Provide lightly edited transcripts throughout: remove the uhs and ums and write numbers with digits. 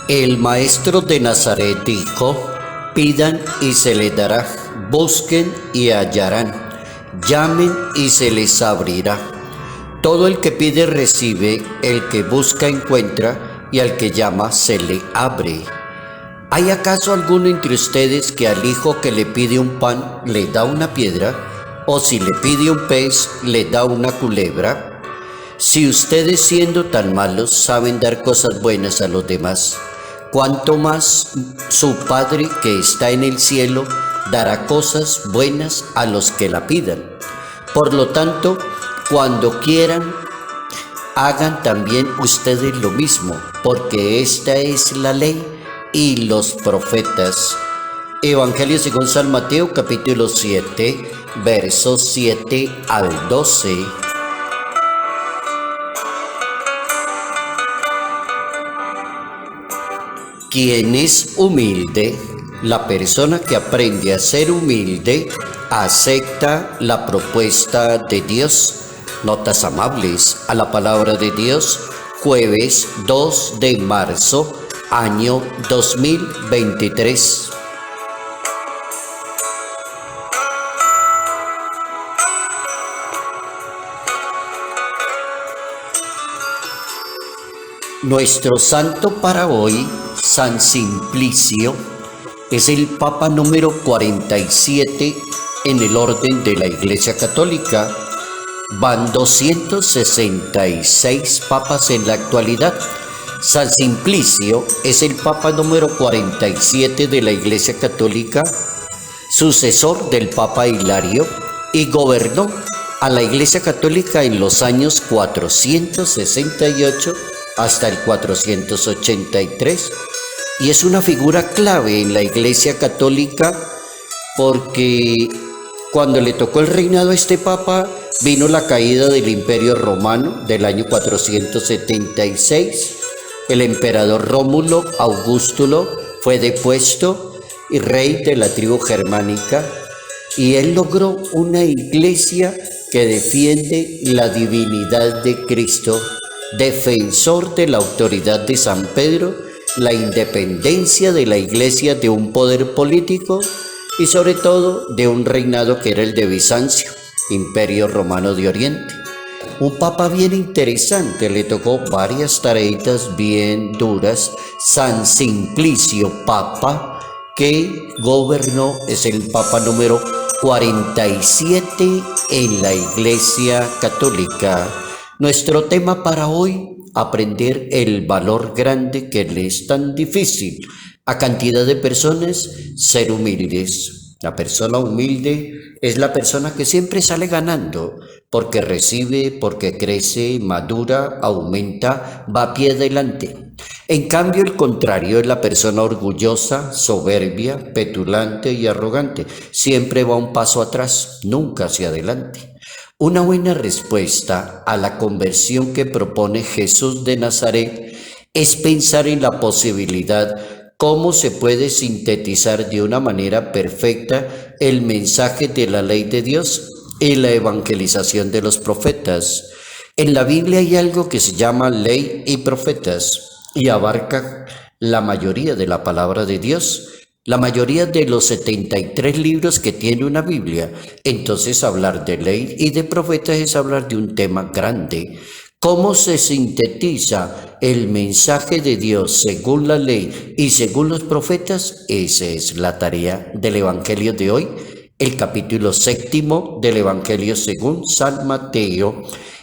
El maestro de Nazaret dijo: pidan y se les dará, busquen y hallarán, llamen y se les abrirá. Todo el que pide recibe, el que busca encuentra, y al que llama se le abre. ¿Hay acaso alguno entre ustedes que al hijo que le pide un pan le da una piedra? ¿O si le pide un pez le da una culebra? Si ustedes, siendo tan malos, saben dar cosas buenas a los demás, ¿cuánto más su Padre que está en el cielo dará cosas buenas a los que la pidan? Por lo tanto, cuando quieran, hagan también ustedes lo mismo, porque esta es la ley y los profetas. Evangelio según San Mateo, capítulo 7, versos 7 al 12. ¿Quién es humilde? La persona que aprende a ser humilde acepta la propuesta de Dios. Notas amables a la palabra de Dios, jueves 2 de marzo, año 2023. Nuestro santo para hoy, San Simplicio, es el Papa número 47 en el orden de la Iglesia Católica. Van 266 papas en la actualidad. San Simplicio es el Papa número 47 de la Iglesia Católica, sucesor del Papa Hilario, y gobernó a la Iglesia Católica en los años 468 hasta el 483, y es una figura clave en la Iglesia Católica porque cuando le tocó el reinado a este Papa, vino la caída del Imperio Romano del año 476, el emperador Rómulo Augustulo fue depuesto y rey de la tribu germánica, y él logró una iglesia que defiende la divinidad de Cristo, defensor de la autoridad de San Pedro, la independencia de la iglesia de un poder político y sobre todo de un reinado que era el de Bizancio, Imperio Romano de Oriente. Un papa bien interesante, le tocó varias tareitas bien duras. San Simplicio, papa que gobernó, es el papa número 47 en la Iglesia Católica. Nuestro tema para hoy: aprender el valor grande que le es tan difícil a cantidad de personas ser humildes. La persona humilde es la persona que siempre sale ganando, porque recibe, porque crece, madura, aumenta, va a pie adelante. En cambio, el contrario es la persona orgullosa, soberbia, petulante y arrogante. Siempre va un paso atrás, nunca hacia adelante. Una buena respuesta a la conversión que propone Jesús de Nazaret es pensar en la posibilidad cómo se puede sintetizar de una manera perfecta el mensaje de la ley de Dios y la evangelización de los profetas. En la Biblia hay algo que se llama ley y profetas y abarca la mayoría de la palabra de Dios, la mayoría de los 73 libros que tiene una Biblia. Entonces, hablar de ley y de profetas es hablar de un tema grande. ¿Cómo se sintetiza el mensaje de Dios según la ley y según los profetas? Esa es la tarea del Evangelio de hoy, el capítulo 7 del Evangelio según San Mateo,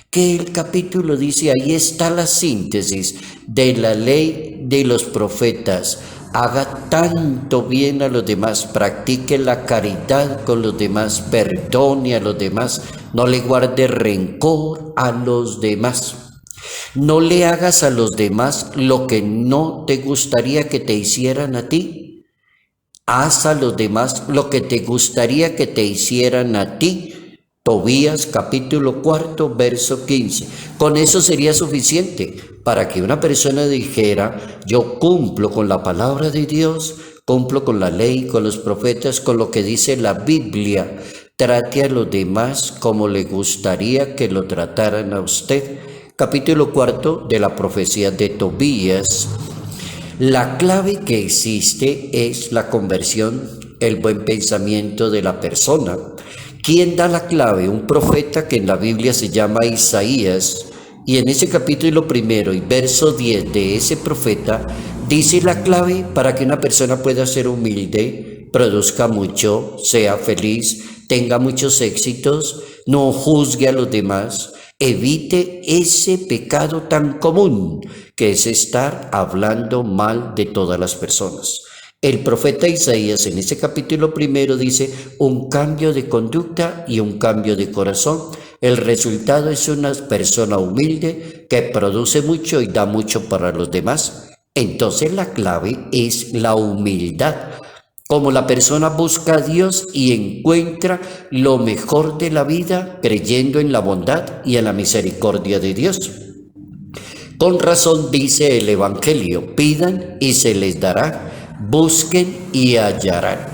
que el capítulo dice: ahí está la síntesis de la ley de los profetas. Haga tanto bien a los demás, practique la caridad con los demás, perdone a los demás, no le guarde rencor a los demás. No le hagas a los demás lo que no te gustaría que te hicieran a ti. Haz a los demás lo que te gustaría que te hicieran a ti. Tobías capítulo 4, verso 15. Con eso sería suficiente para que una persona dijera: yo cumplo con la palabra de Dios, cumplo con la ley, con los profetas, con lo que dice la Biblia. Trate a los demás como le gustaría que lo trataran a usted. Capítulo 4 de la profecía de Tobías. La clave que existe es la conversión, el buen pensamiento de la persona. ¿Quién da la clave? Un profeta que en la Biblia se llama Isaías, y en ese capítulo 1 y verso 10 de ese profeta dice la clave para que una persona pueda ser humilde, produzca mucho, sea feliz, tenga muchos éxitos, no juzgue a los demás, evite ese pecado tan común que es estar hablando mal de todas las personas. El profeta Isaías en ese capítulo 1 dice un cambio de conducta y un cambio de corazón. El resultado es una persona humilde que produce mucho y da mucho para los demás. Entonces la clave es la humildad. Como la persona busca a Dios y encuentra lo mejor de la vida creyendo en la bondad y en la misericordia de Dios. Con razón dice el Evangelio, pidan y se les dará, busquen y hallarán.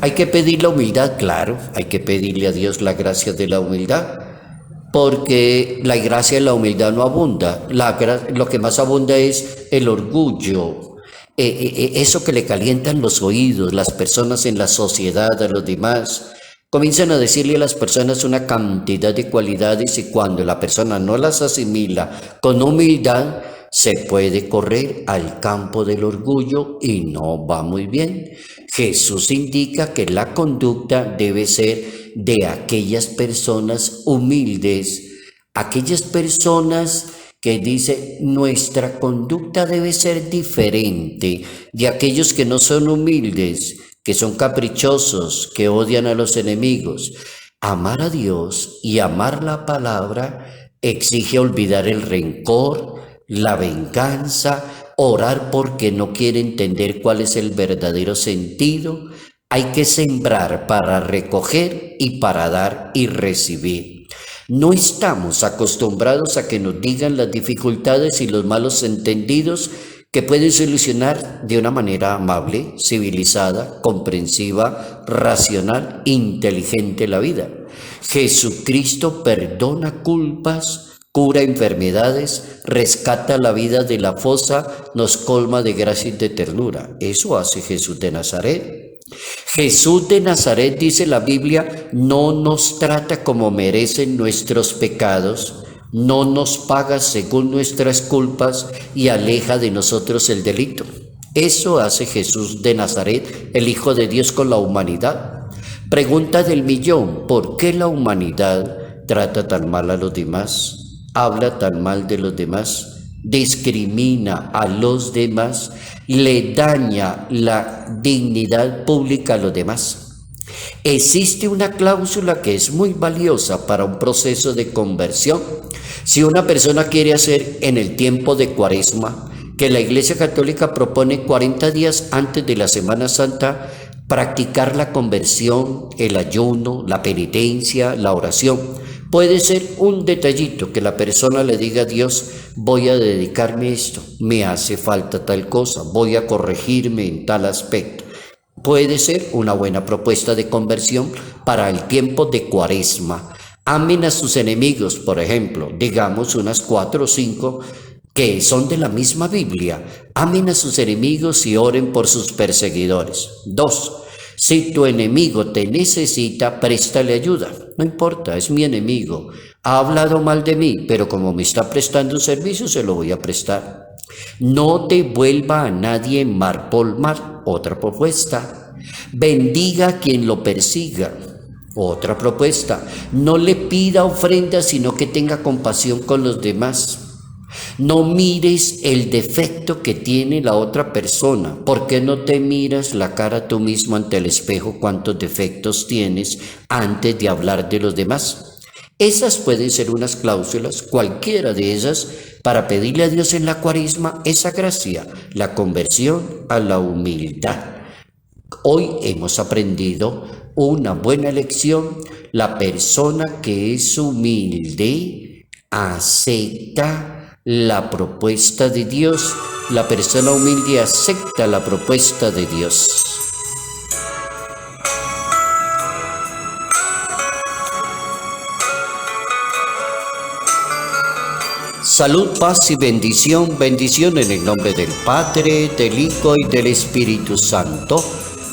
Hay que pedir la humildad, claro, hay que pedirle a Dios la gracia de la humildad, porque la gracia de la humildad no abunda. Lo que más abunda es el orgullo, eso que le calientan los oídos, las personas en la sociedad, a los demás. Comienzan a decirle a las personas una cantidad de cualidades y cuando la persona no las asimila con humildad, se puede correr al campo del orgullo y no va muy bien. Jesús indica que la conducta debe ser de aquellas personas humildes, aquellas personas que dice nuestra conducta debe ser diferente de aquellos que no son humildes, que son caprichosos, que odian a los enemigos. Amar a Dios y amar la palabra exige olvidar el rencor, la venganza, orar porque no quiere entender cuál es el verdadero sentido. Hay que sembrar para recoger y para dar y recibir. No estamos acostumbrados a que nos digan las dificultades y los malos entendidos que pueden solucionar de una manera amable, civilizada, comprensiva, racional, inteligente la vida. Jesucristo perdona culpas, cura enfermedades, rescata la vida de la fosa, nos colma de gracia y de ternura. Eso hace Jesús de Nazaret. Jesús de Nazaret, dice la Biblia, no nos trata como merecen nuestros pecados, no nos paga según nuestras culpas y aleja de nosotros el delito. Eso hace Jesús de Nazaret, el Hijo de Dios con la humanidad. Pregunta del millón, ¿por qué la humanidad trata tan mal a los demás? Habla tan mal de los demás, discrimina a los demás, le daña la dignidad pública a los demás. Existe una cláusula que es muy valiosa para un proceso de conversión. Si una persona quiere hacer en el tiempo de Cuaresma, que la Iglesia Católica propone 40 días antes de la Semana Santa, practicar la conversión, el ayuno, la penitencia, la oración. Puede ser un detallito que la persona le diga a Dios, voy a dedicarme a esto, me hace falta tal cosa, voy a corregirme en tal aspecto. Puede ser una buena propuesta de conversión para el tiempo de Cuaresma. Amen a sus enemigos, por ejemplo, digamos unas 4 o 5 que son de la misma Biblia. Amen a sus enemigos y oren por sus perseguidores. 2. Si tu enemigo te necesita, préstale ayuda. No importa, es mi enemigo. Ha hablado mal de mí, pero como me está prestando un servicio, se lo voy a prestar. No devuelva a nadie mar por mar. Otra propuesta. Bendiga a quien lo persiga. Otra propuesta. No le pida ofrenda, sino que tenga compasión con los demás. No mires el defecto que tiene la otra persona. ¿Por qué no te miras la cara tú mismo ante el espejo cuántos defectos tienes antes de hablar de los demás? Esas pueden ser unas cláusulas, cualquiera de esas, para pedirle a Dios en la Cuaresma esa gracia, la conversión a la humildad. Hoy hemos aprendido una buena lección. La persona que es humilde acepta la propuesta de Dios. La persona humilde acepta la propuesta de Dios. Salud, paz y bendición, bendición en el nombre del Padre, del Hijo y del Espíritu Santo.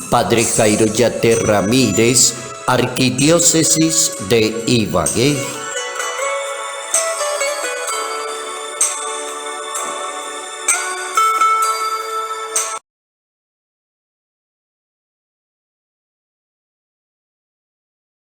Padre Jairo Yate Ramírez, Arquidiócesis de Ibagué.